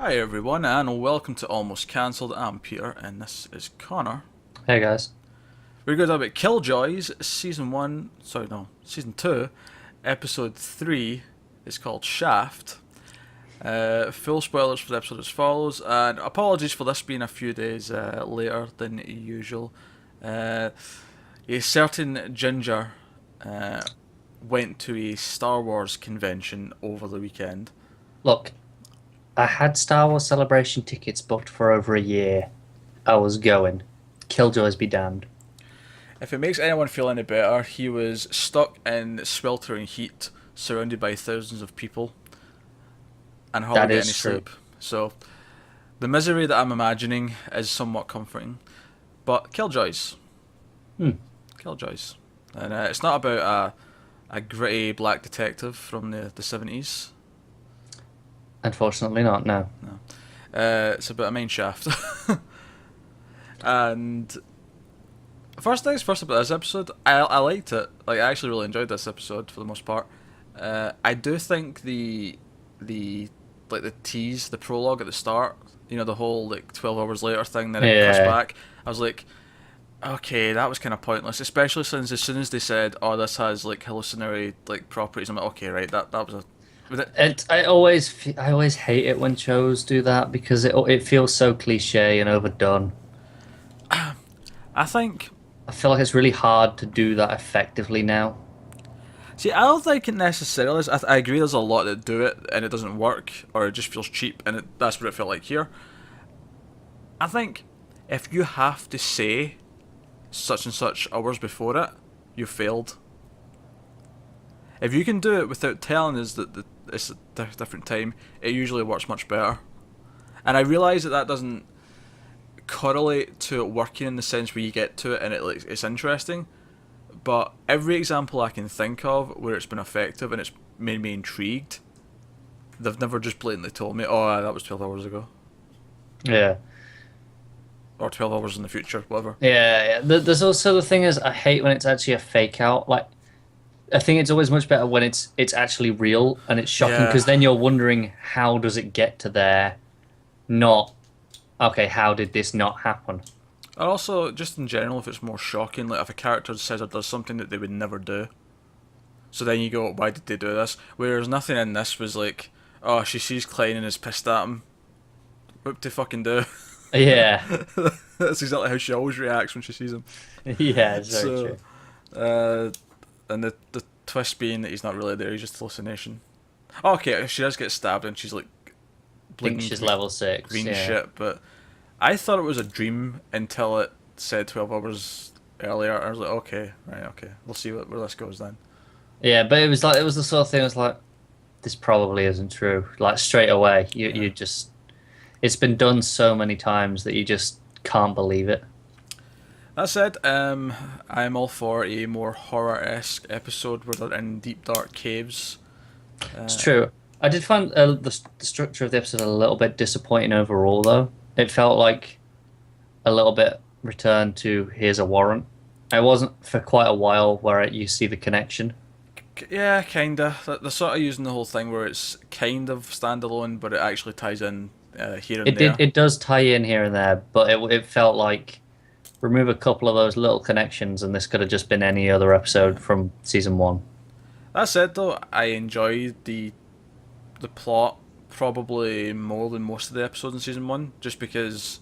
Hi everyone, and welcome to Almost Cancelled. I'm Peter, and this is Connor. Hey guys. We're going to talk about Killjoys, Season 2, Episode 3. It's called Shaft. Full spoilers for the episode as follows, and apologies for this being a few days later than usual. A certain Ginger went to a Star Wars convention over the weekend. Look, I had Star Wars Celebration tickets booked for over a year. I was going. Killjoys be damned. If it makes anyone feel any better, he was stuck in sweltering heat, surrounded by thousands of people, and hardly That get any is true. sleep. So, the misery that I'm imagining is somewhat comforting. But Killjoys. Hmm. Killjoys. And it's not about a gritty black detective from the 70s. Unfortunately not, no. No. It's about a mine shaft. And first things first about this episode, I liked it. Like, I actually really enjoyed this episode for the most part. I do think the tease, the prologue at the start, the whole like 12 hours later thing, then it cuts Yeah. back. I was like, okay, that was kind of pointless, especially since as soon as they said, "Oh, this has like hallucinatory like properties," I'm like, okay, right, that was a. Was it, I always hate it when shows do that because it feels so cliche and overdone. I think. I feel like it's really hard to do that effectively now. See, I don't think it necessarily is. I agree there's a lot that do it and it doesn't work, or it just feels cheap, and that's what it felt like here. I think if you have to say such and such hours before it, you failed. If you can do it without telling us that it's a different time, it usually works much better. And I realise that doesn't correlate to it working in the sense where you get to it and it's interesting. But every example I can think of where it's been effective and it's made me intrigued, they've never just blatantly told me, "Oh, that was 12 hours ago," Yeah. or 12 hours in the future, whatever. Yeah. There's also the thing is I hate when it's actually a fake out. Like I think it's always much better when it's actually real and it's shocking Yeah. because then you're wondering how does it get to there, not okay, how did this not happen? And also, just in general, if it's more shocking, like if a character says or does something that they would never do, so then you go, "Why did they do this?" Whereas nothing in this was like, "Oh, she sees Klein and is pissed at him." What to fucking do? Yeah, That's exactly how she always reacts when she sees him. yeah, it's very So, true. uh, and the twist being that he's not really there; he's just hallucination. Oh, okay, she does get stabbed and she's like I think blinking she's level 6. green Yeah, shit, but I thought it was a dream until it said 12 hours earlier. I was like, okay, right, okay, we'll see where this goes then. yeah, but it was the sort of thing. It was like this probably isn't true. Like straight away, you Yeah. just it's been done so many times that you just can't believe it. That said, I'm all for a more horror-esque episode where they're in deep dark caves. It's Uh, true. I did find the structure of the episode a little bit disappointing overall, though. It felt like a little bit return to here's a warrant. It wasn't for quite a while where you see the connection. yeah, kinda. They're sort of using the whole thing where it's kind of standalone, but it actually ties in here and It did there. it does tie in here and there, but it felt like remove a couple of those little connections, and this could have just been any other episode from season one. That said, though, I enjoyed the plot probably more than most of the episodes in season one, just because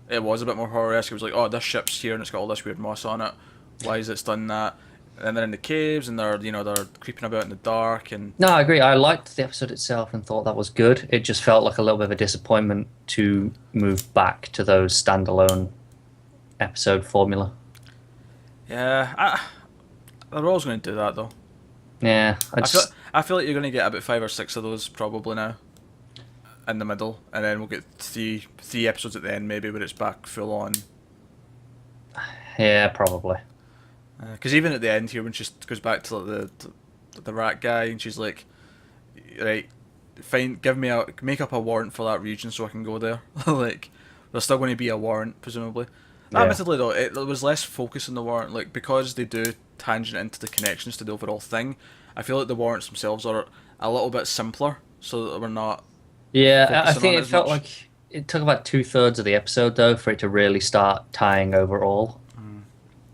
it was a bit more horror-esque. It was like, "Oh, this ship's here and it's got all this weird moss on it. Why is it done that?" And they're in the caves and they're creeping about in the dark and No, I agree. I liked the episode itself and thought that was good. It just felt like a little bit of a disappointment to move back to those standalone episode formula. yeah, they're always going to do that though. Yeah, I I feel just I feel like you're going to get about 5 or 6 of those probably now in the middle, and then we'll get three episodes at the end maybe where it's back full on. yeah, probably. Because even at the end here, when she goes back to like, the rat guy, and she's like, "Right, fine, make up a warrant for that region so I can go there." Like, there's still going to be a warrant, presumably. Yeah. Admittedly, though, there was less focus on the warrant, like because they do tangent into the connections to the overall thing. I feel like the warrants themselves are a little bit simpler, so that we're not Yeah, I focusing on think it it as felt much. like it took about 2/3 of the episode though for it to really start tying overall,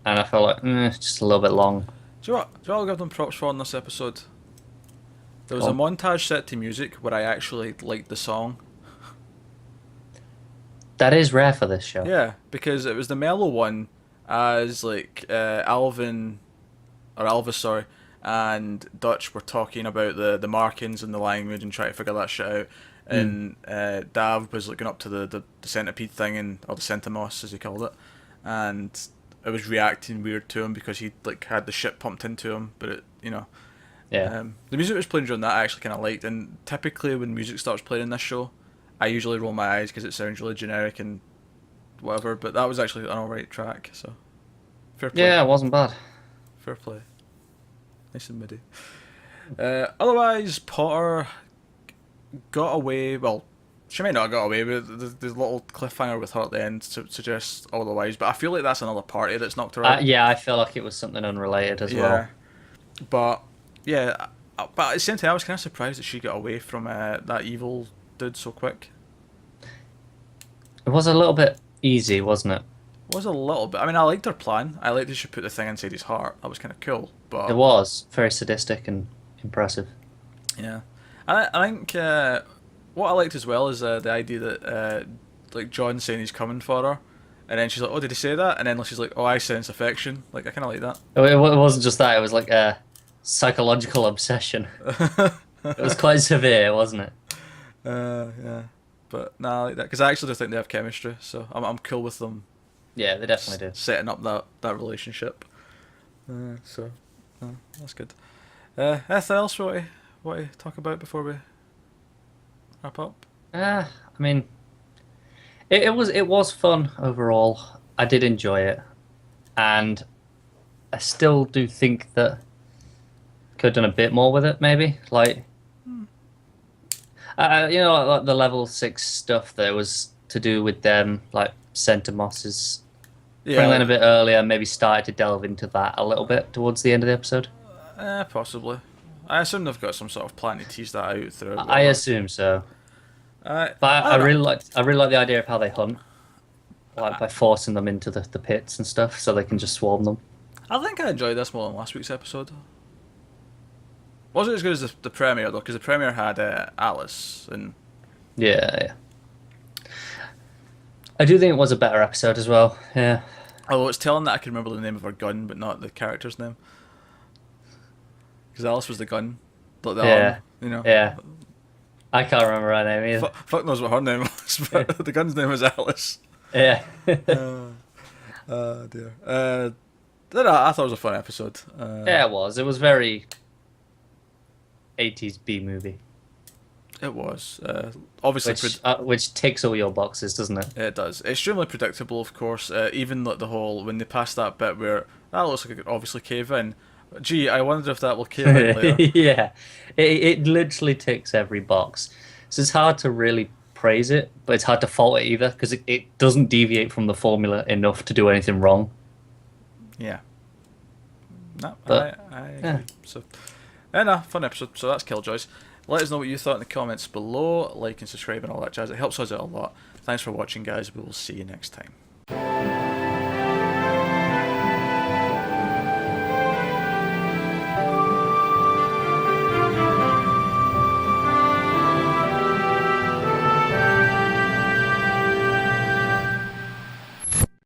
and I felt like it's just a little bit long. Do you know what? Do you know what I'll give them props for on this episode? There was Go a on. montage set to music where I actually liked the song. That is rare for this show. Yeah, because it was the mellow one as like Alvin or Alvis, sorry, and Dutch were talking about the markings and the language and trying to figure that shit out. Mm. And Dav was looking up to the centipede thing and or the centimos as he called it, and it was reacting weird to him because he like had the shit pumped into him, but it Yeah. the music was playing during that I actually kind of liked, and typically when music starts playing in this show, I usually roll my eyes because it sounds really generic and whatever. But that was actually an alright track, so fair play, Yeah, it wasn't bad. fair play, nice and midi. Otherwise, Potter got away. Well, she might not have got away, but the little cliffhanger with her at the end suggests otherwise. But I feel like that's another party that's knocked her out. Yeah, I feel like it was something unrelated as Yeah, well. but yeah, but at the same time, I was kind of surprised that she got away from that evil dude so quick. It was a little bit easy, wasn't it? It was a little bit. I mean, I liked her plan. I liked that she put the thing inside his heart. That was kind of cool. It But was very sadistic and impressive. yeah, I think what I liked as well is the idea that like John saying he's coming for her, and then she's like, "Oh, did he say that?" And then she's like, "Oh, I sense affection." Like I kind of like that. It wasn't just that; it was like a psychological obsession. It was quite severe, wasn't it? Yeah, but nah, I like that because I actually do think they have chemistry, so I'm cool with them Yeah, they definitely do. setting up that relationship. So that's good. Anything else what to talk about before we wrap up? I mean, it was fun overall. I did enjoy it, and I still do think that could have done a bit more with it. Maybe like, like the level 6 stuff that was to do with them, like Centimos's bring in a Yeah, bit earlier. Maybe started to delve into that a little bit towards the end of the episode. possibly. I assume they've got some sort of plan to tease that out throughout. I Whatever. assume so. But I I don't know. really like the idea of how they hunt, like by forcing them into the pits and stuff, so they can just swarm them. I think I enjoyed this more than last week's episode. Wasn't as good as the premiere though, because the premiere had Alice and Yeah, yeah. I do think it was a better episode as well. Yeah, although it's telling that I can remember the name of her gun, but not the character's name. Because Alice was the gun, like the yeah, arm, you know. yeah. I can't remember her name either. Fuck knows what her name was, but the gun's name was Alice. Yeah, Dear. I thought it was a fun episode. yeah. It was. It was very 80s B movie, It was. Obviously, which ticks all your boxes, doesn't it? it does. Extremely predictable, of course. Even like the whole when they pass that bit where that looks like it could obviously cave in. Gee, I wonder if that will cave in later. Yeah, it literally ticks every box. So it's hard to really praise it, but it's hard to fault it either because it doesn't deviate from the formula enough to do anything wrong. Yeah. No, But, I agree. yeah. So, no, fun episode. So that's Killjoys. Let us know what you thought in the comments below. Like and subscribe and all that jazz. It helps us out a lot. Thanks for watching, guys. We will see you next time.